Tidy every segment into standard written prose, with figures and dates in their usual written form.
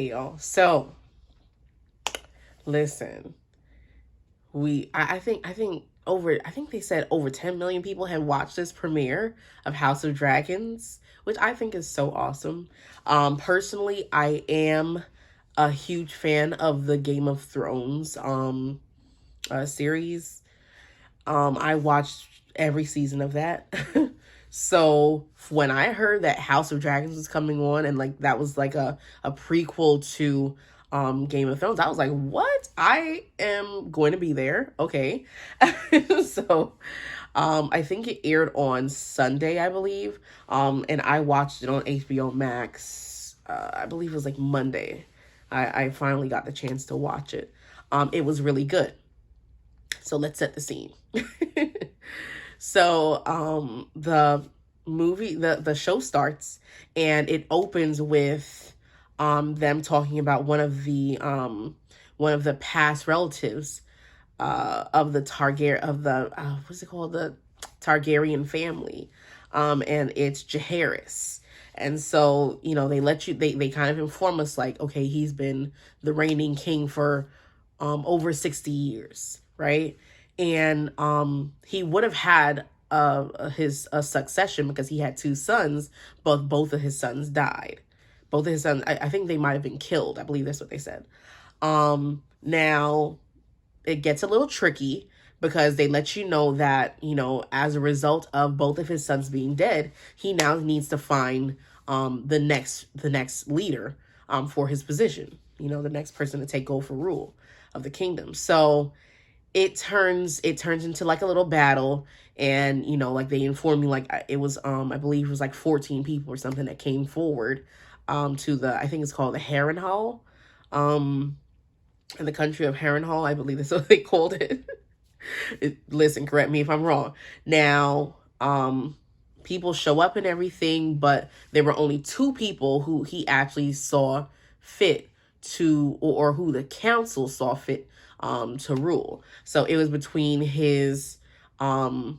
Okay, y'all. So listen, I think they said over 10 million people had watched this premiere of House of Dragons, which I think is so awesome. Personally, I am a huge fan of the Game of Thrones series. I watched every season of that. So when I heard that House of Dragons was coming on and like that was like a prequel to Game of Thrones, I was like, what? I am going to be there. Okay. So I think it aired on Sunday, I believe. And I watched it on HBO Max. I believe it was like Monday. I finally got the chance to watch it. It was really good. So let's set the scene. So the show starts and it opens with them talking about one of the past relatives of the what's it called, the Targaryen family, and it's Jaehaerys. And so, they kind of inform us like, okay, he's been the reigning king for over 60 years, right? And he would have had his succession because he had two sons, but both of his sons died. Both of his sons, I think they might have been killed. I believe that's what they said. Now it gets a little tricky because they let you know that, as a result of both of his sons being dead, he now needs to find the next leader for his position, the next person to take over rule of the kingdom. So it turns into like a little battle, and like they informed me like it was I believe it was like 14 people or something that came forward to the, I think it's called the Harrenhal, in the country of Harrenhal, I believe that's what they called it. Listen, correct me if I'm wrong. Now people show up and everything, but there were only two people who he actually saw fit to, or who the council saw fit to rule. So it was between I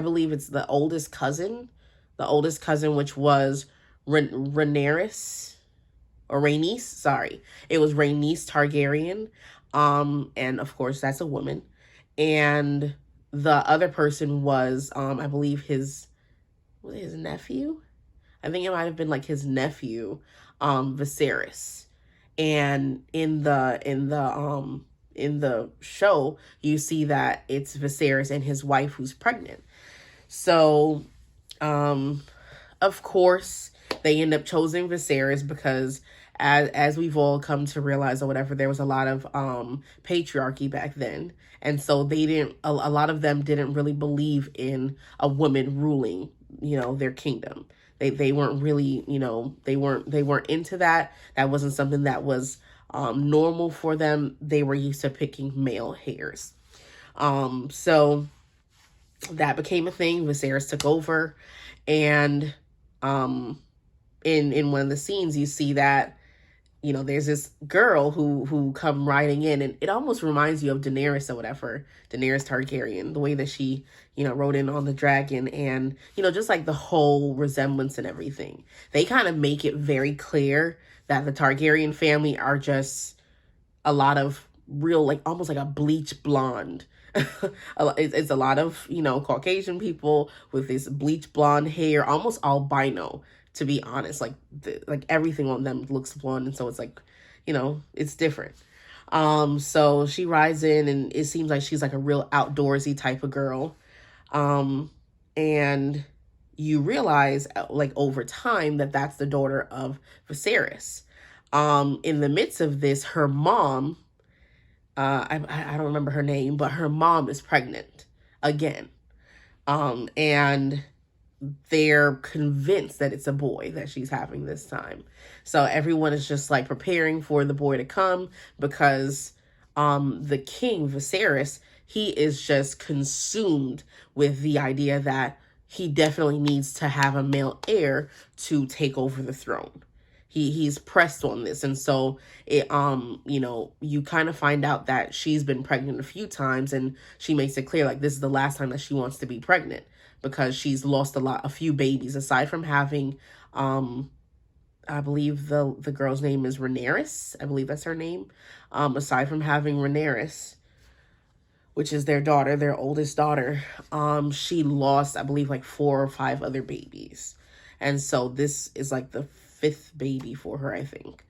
believe it's the oldest cousin, which was Rhaenyra, or Rhaenys, sorry. It was Rhaenys Targaryen. And of course that's a woman. And the other person was, I believe his nephew? I think it might have been like his nephew, Viserys. And in the show, you see that it's Viserys and his wife who's pregnant. So, of course, they end up choosing Viserys because as we've all come to realize or whatever, there was a lot of patriarchy back then. And so a lot of them didn't really believe in a woman ruling, their kingdom. They weren't really, they weren't into that. That wasn't something that was normal for them. They were used to picking male heirs. So that became a thing. Viserys took over, and in one of the scenes you see that there's this girl who come riding in, and it almost reminds you of Daenerys or whatever, Daenerys Targaryen, the way that she rode in on the dragon, and just like the whole resemblance and everything. They kind of make it very clear that the Targaryen family are just a lot of real, like almost like a bleach blonde. It's a lot of Caucasian people with this bleach blonde hair, almost albino, to be honest. Like everything on them looks blonde, and so it's like it's different. So she rides in, and it seems like she's like a real outdoorsy type of girl. And you realize like over time that that's the daughter of Viserys. In the midst of this, her mom, I don't remember her name, but her mom is pregnant again. And they're convinced that it's a boy that she's having this time. So everyone is just like preparing for the boy to come, because the king, Viserys, he is just consumed with the idea that he definitely needs to have a male heir to take over the throne. He's pressed on this. And so it you kind of find out that she's been pregnant a few times, and she makes it clear like this is the last time that she wants to be pregnant, because she's lost a few babies aside from having I believe the girl's name is Rhaenyra. I believe that's her name. Aside from having Rhaenyra, which is their daughter, their oldest daughter, she lost, I believe, like 4 or 5 other babies. And so this is like the 5th baby for her, I think.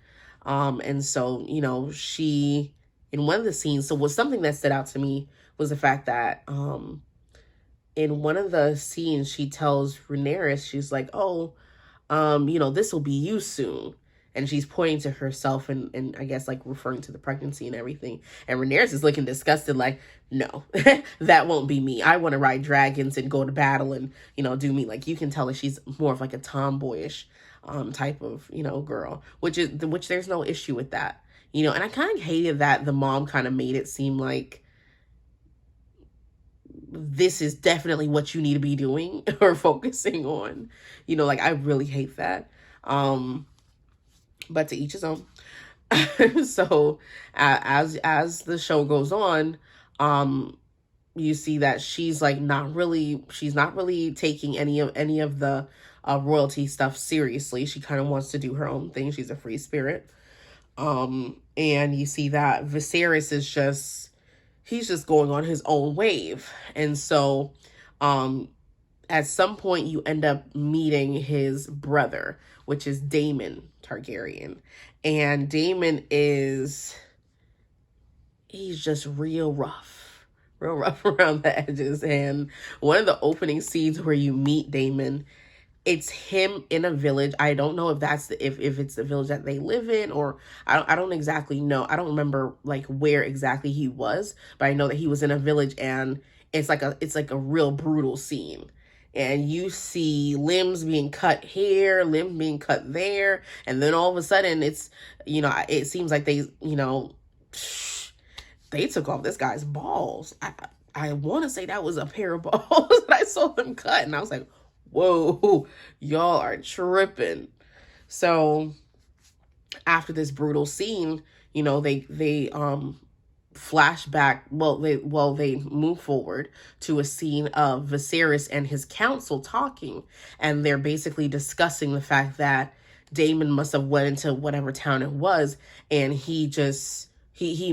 And so, she, in one of the scenes, so was something that stood out to me was the fact that in one of the scenes, she tells Rhaenyra, she's like, oh, this will be you soon. And she's pointing to herself and I guess like referring to the pregnancy and everything. And Rhaenyra is looking disgusted, like, no, that won't be me. I want to ride dragons and go to battle and, do me. Like, you can tell that she's more of like a tomboyish type of, girl, which there's no issue with that. And I kind of hated that the mom kind of made it seem like this is definitely what you need to be doing or focusing on. Like, I really hate that. But to each his own. So as the show goes on, you see that she's not really taking any of the royalty stuff seriously. She kind of wants to do her own thing. She's a free spirit. And you see that Viserys is he's just going on his own wave. And so at some point you end up meeting his brother, which is Daemon Targaryen. And Daemon he's just real rough around the edges. And one of the opening scenes where you meet Daemon, it's him in a village. I don't know if that's if it's the village that they live in, or I don't exactly know. I don't remember like where exactly he was, but I know that he was in a village, and it's like a real brutal scene. And you see limbs being cut here, limbs being cut there, and then all of a sudden it's, it seems like they took off this guy's balls. I want to say that was a pair of balls that I saw them cut, and I was like, whoa, y'all are tripping. So after this brutal scene, they flashback. They move forward to a scene of Viserys and his council talking, and they're basically discussing the fact that Daemon must have went into whatever town it was, and he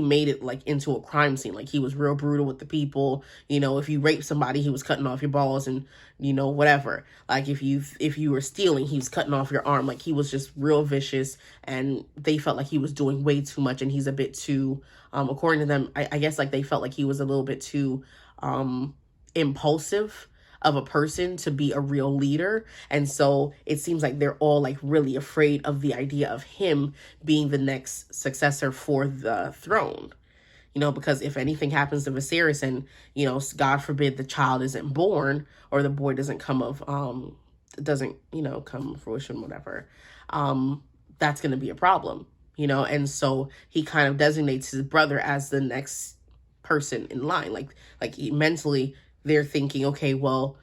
made it like into a crime scene. Like, he was real brutal with the people. If you raped somebody, he was cutting off your balls and whatever. Like, if you were stealing, he was cutting off your arm. Like, he was just real vicious, and they felt like he was doing way too much, and he's a bit too according to them, I guess like they felt like he was a little bit too impulsive of a person to be a real leader. And so it seems like they're all like really afraid of the idea of him being the next successor for the throne. Because if anything happens to Viserys and, God forbid the child isn't born, or the boy doesn't come come to fruition, whatever, that's going to be a problem, and so he kind of designates his brother as the next person in line. Like mentally, they're thinking, okay, well,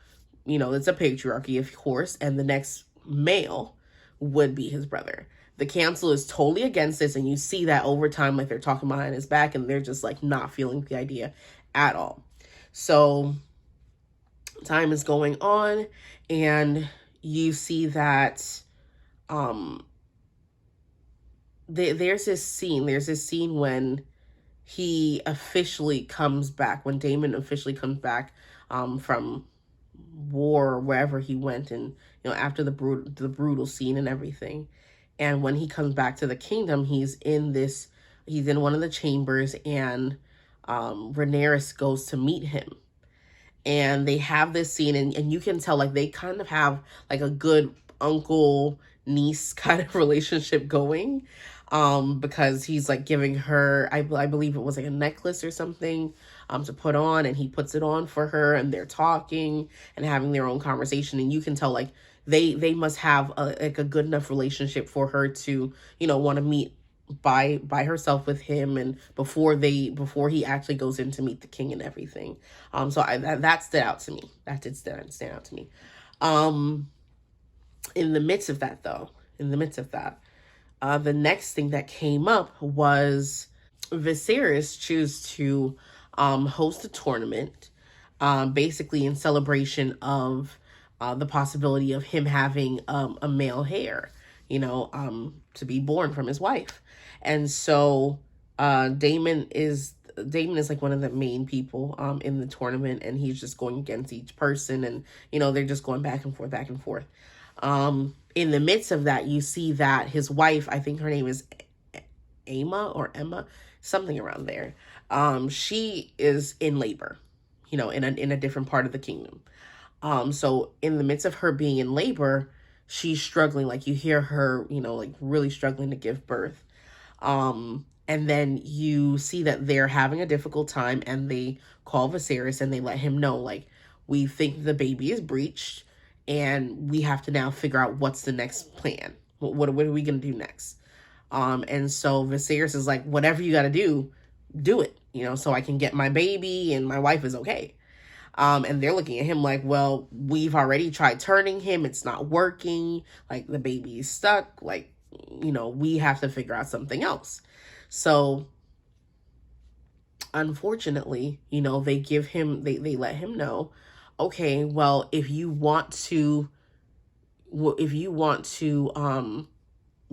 it's a patriarchy, of course, and the next male would be his brother. The council is totally against this, and you see that over time, like they're talking behind his back, and they're just like not feeling the idea at all. So time is going on, and you see that there's this scene when he officially comes back, when Daemon officially comes back from war or wherever he went, and after the brutal scene and everything. And when he comes back to the kingdom, he's in one of the chambers, and Rhaenyra goes to meet him. And they have this scene, and you can tell like they kind of have like a good uncle niece kind of relationship going, because he's like giving her, I believe it was like a necklace or something to put on, and he puts it on for her, and they're talking and having their own conversation, and you can tell like they must have a good enough relationship for her to want to meet by herself with him, and before he actually goes in to meet the king and everything. So that stood out to me. That did stand out to me. In the midst of that, the next thing that came up was Viserys choose to host a tournament, basically in celebration of the possibility of him having a male heir. to be born from his wife. And so Damon is like one of the main people in the tournament, and he's just going against each person, and they're just going back and forth, back and forth. In the midst of that, you see that his wife, I think her name is Emma, something around there. She is in labor, in a different part of the kingdom. So in the midst of her being in labor, she's struggling. Like you hear her, like really struggling to give birth. And then you see that they're having a difficult time, and they call Viserys and they let him know, like, we think the baby is breached, and we have to now figure out what's the next plan. What are we going to do next? And so Viserys is like, whatever you got to do it, so I can get my baby and my wife is okay. And they're looking at him like, well, we've already tried turning him. It's not working. Like, the baby is stuck. Like, we have to figure out something else. So, unfortunately, they let him know, okay, well, if you want to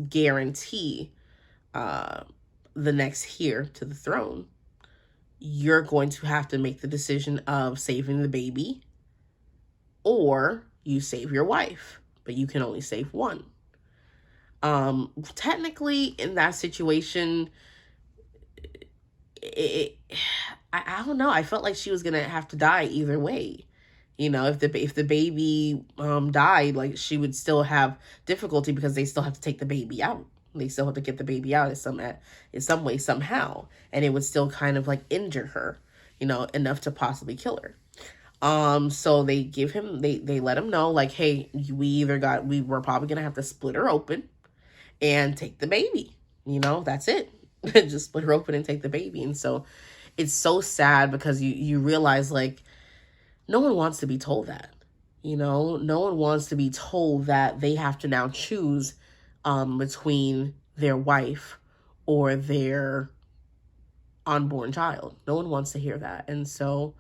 guarantee the next heir to the throne, you're going to have to make the decision of saving the baby, or you save your wife, but you can only save one. Technically, in that situation, I don't know. I felt like she was gonna have to die either way. If the baby died, like, she would still have difficulty because they still have to take the baby out. They still have to get the baby out in some way, somehow, and it would still kind of like injure her, enough to possibly kill her. So they let him know, like, hey, we were probably gonna have to split her open and take the baby. That's it. Just split her open and take the baby. And so it's so sad because you realize, like, no one wants to be told that. No one wants to be told that they have to now choose between their wife or their unborn child. No one wants to hear that. And so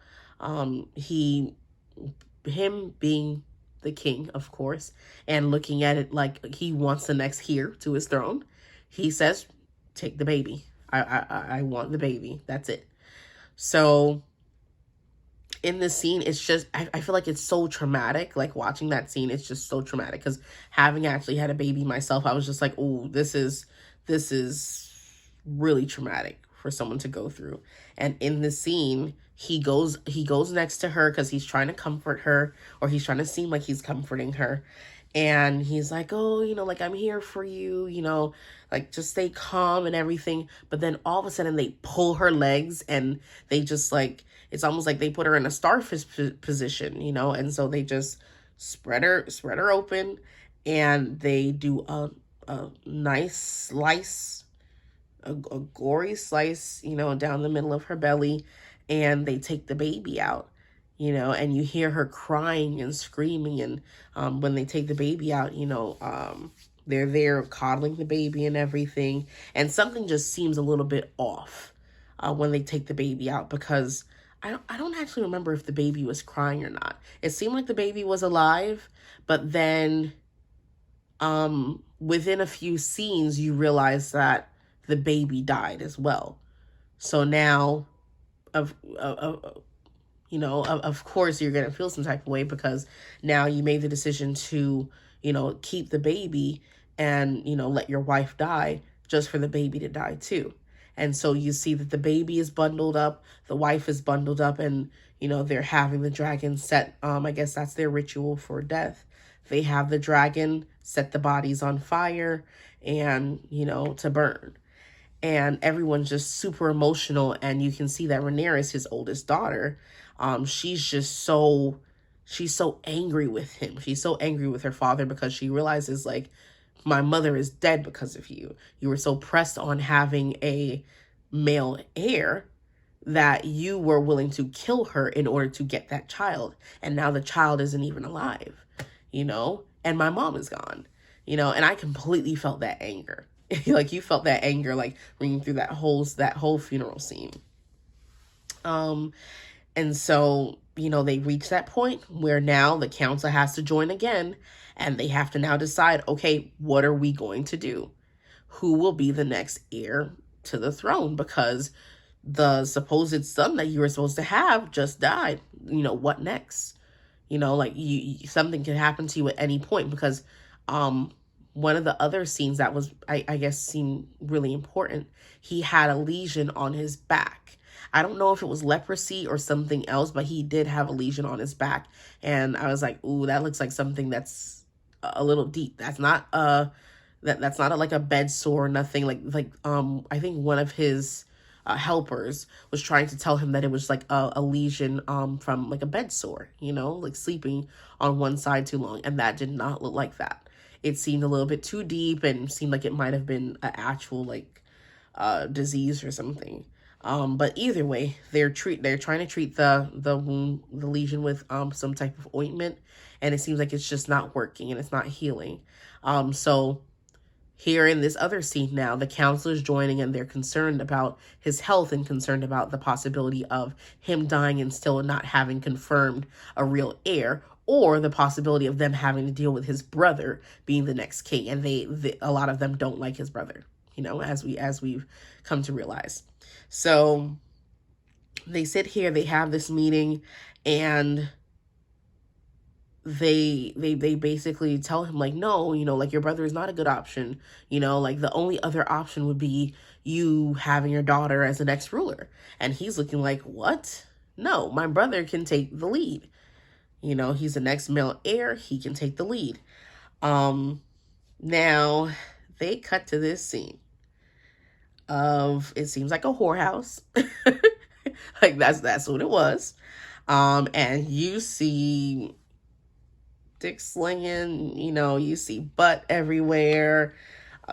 him being the king, of course, and looking at it like he wants the next heir to his throne, he says, take the baby. I want the baby. That's it. So in this scene, it's just, I feel like it's so traumatic. Like, watching that scene, it's just so traumatic, because having actually had a baby myself, I was just like, oh, this is really traumatic for someone to go through. And in the scene, he goes next to her because he's trying to comfort her, or he's trying to seem like he's comforting her. And he's like, oh, like, I'm here for you, like, just stay calm and everything. But then all of a sudden they pull her legs, and they just, like, it's almost like they put her in a starfish position, and so they just spread her open, and they do a nice slice, a gory slice, down the middle of her belly, and they take the baby out. And you hear her crying and screaming. And when they take the baby out, they're there coddling the baby and everything. And something just seems a little bit off when they take the baby out, because I don't actually remember if the baby was crying or not. It seemed like the baby was alive, but then within a few scenes, you realize that the baby died as well. So now, of course, you're going to feel some type of way, because now you made the decision to, keep the baby and, let your wife die just for the baby to die too. And so you see that the baby is bundled up, the wife is bundled up, and, they're having the dragon set, I guess that's their ritual for death. They have the dragon set the bodies on fire and, to burn. And everyone's just super emotional, and you can see that Rhaenyra, his oldest daughter, she's so angry with him. She's so angry with her father, because she realizes, like, my mother is dead because of you. You were so pressed on having a male heir that you were willing to kill her in order to get that child. And now the child isn't even alive, and my mom is gone, and I completely felt that anger. Like, you felt that anger, like, ringing through that whole funeral scene. And so, they reach that point where now the council has to join again, and they have to now decide, okay, what are we going to do? Who will be the next heir to the throne? Because the supposed son that you were supposed to have just died. What next? Like something can happen to you at any point, because um one of the other scenes that was, I guess, seemed really important, he had a lesion on his back. I don't know if it was leprosy or something else, but he did have a lesion on his back. And I was like, ooh, that looks like something that's a little deep. That's not that's not like a bed sore or nothing. I think one of his helpers was trying to tell him that it was like a lesion from like a bed sore, like sleeping on one side too long, and that did not look like that. It seemed a little bit too deep and seemed like it might have been an actual like disease or something. But either way, they're trying to treat the wound, the lesion, with some type of ointment, and it seems like it's just not working and it's not healing. So here in this other scene now, the council is joining, and they're concerned about his health and concerned about the possibility of him dying and still not having confirmed a real heir, or the possibility of them having to deal with his brother being the next king. And a lot of them don't like his brother, as we've come to realize. So they sit here, they have this meeting, and they basically tell him like, no, like your brother is not a good option. Like the only other option would be you having your daughter as the next ruler. And he's looking like, what? No, my brother can take the lead. He's the next male heir, he can take the lead. Now they cut to this scene of, it seems like a whorehouse. Like that's what it was. And you see dick slinging, you see butt everywhere.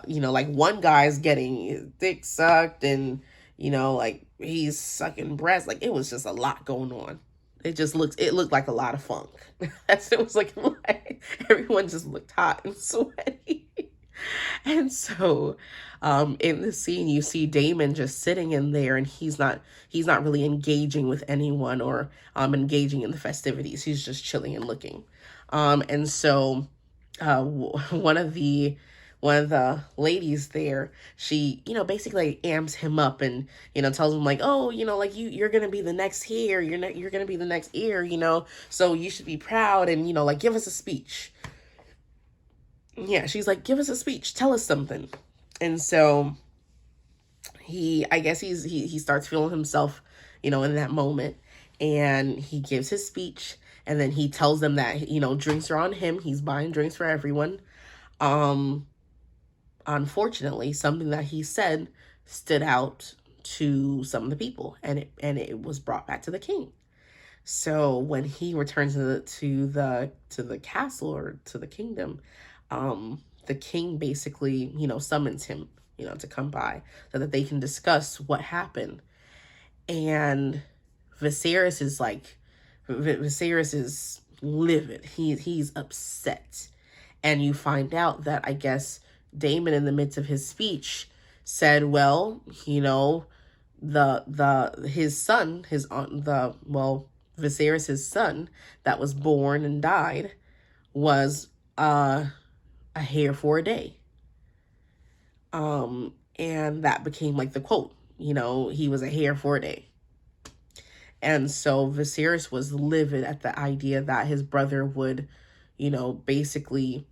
Like one guy's getting his dick sucked, and like he's sucking breasts. Like it was just a lot going on. It looked like a lot of funk. That's what it was like everyone just looked hot and sweaty. And so in the scene, you see Damon just sitting in there, and he's not really engaging with anyone or engaging in the festivities. He's just chilling and looking. And so one of the ladies there, she basically amps him up and tells him like, oh, like you're gonna be the next heir, you're gonna be the next heir, so you should be proud, and like give us a speech. Yeah, she's like, give us a speech, tell us something. And so I guess he starts feeling himself, in that moment, and he gives his speech, and then he tells them that, drinks are on him. He's buying drinks for everyone. Unfortunately, something that he said stood out to some of the people, and it was brought back to the king. So when he returns to the castle, or to the kingdom, the king basically, summons him, to come by so that they can discuss what happened. And Viserys is livid. He's upset. And you find out that, I guess, Damon, in the midst of his speech, said, well, his son, Viserys' son that was born and died was a hair for a day. And that became like the quote, he was a hair for a day. And so Viserys was livid at the idea that his brother would, basically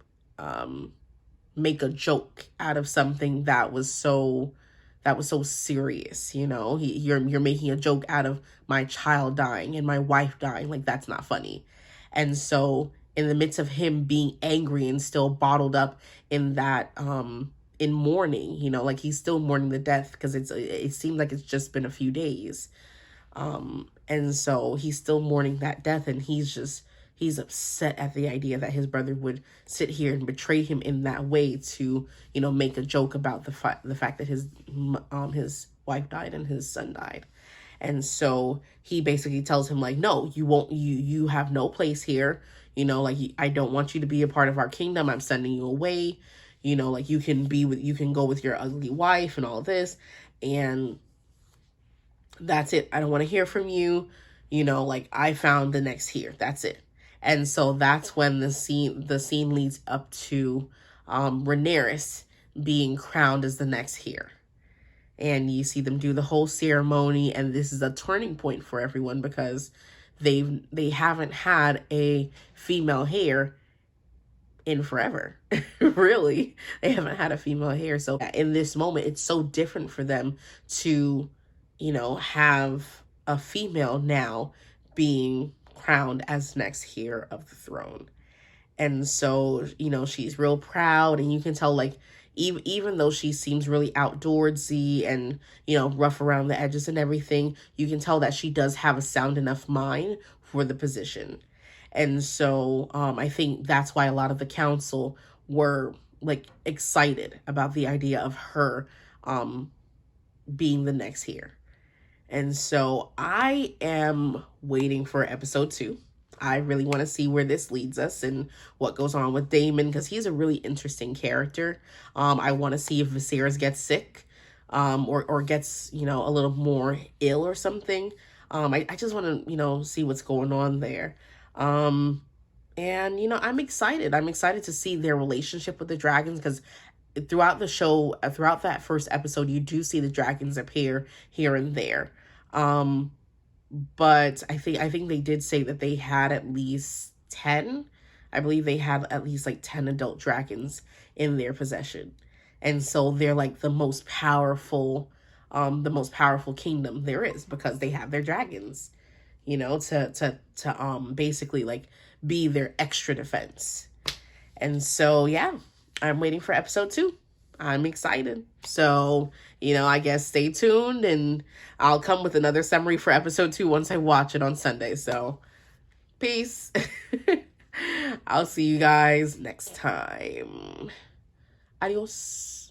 make a joke out of something that was so serious. You're making a joke out of my child dying and my wife dying. Like, that's not funny. And so in the midst of him being angry and still bottled up in that in mourning, like he's still mourning the death, because it seems like it's just been a few days. And so he's still mourning that death, and he's upset at the idea that his brother would sit here and betray him in that way to, make a joke about the fact that his wife died and his son died. And so he basically tells him like, no, you won't, you have no place here. Like, I don't want you to be a part of our kingdom. I'm sending you away. Like you can go with your ugly wife and all this. And that's it. I don't want to hear from you. like, I found the next heir. That's it. And so that's when the scene leads up to Rhaenyra being crowned as the next heir. And you see them do the whole ceremony, and this is a turning point for everyone because they haven't had a female heir in forever. Really, they haven't had a female heir. So in this moment, it's so different for them to have a female now being crowned as next heir of the throne. And so, she's real proud, and you can tell, like, even though she seems really outdoorsy and, rough around the edges and everything, you can tell that she does have a sound enough mind for the position. And so, I think that's why a lot of the council were, like, excited about the idea of her being the next heir. And so I am waiting for episode 2. I really want to see where this leads us and what goes on with Daemon, because he's a really interesting character. I want to see if Viserys gets sick, or gets, a little more ill or something. I just want to, see what's going on there. And, I'm excited. I'm excited to see their relationship with the dragons, because throughout the show, throughout that first episode, you do see the dragons appear here and there. But I think they did say that they had at least 10. I believe they had at least like 10 adult dragons in their possession. And so they're like the most powerful kingdom there is, because they have their dragons, to basically like be their extra defense. And so, yeah, I'm waiting for episode 2. I'm excited. So, I guess stay tuned, and I'll come with another summary for episode 2 once I watch it on Sunday. So, peace. I'll see you guys next time. Adios.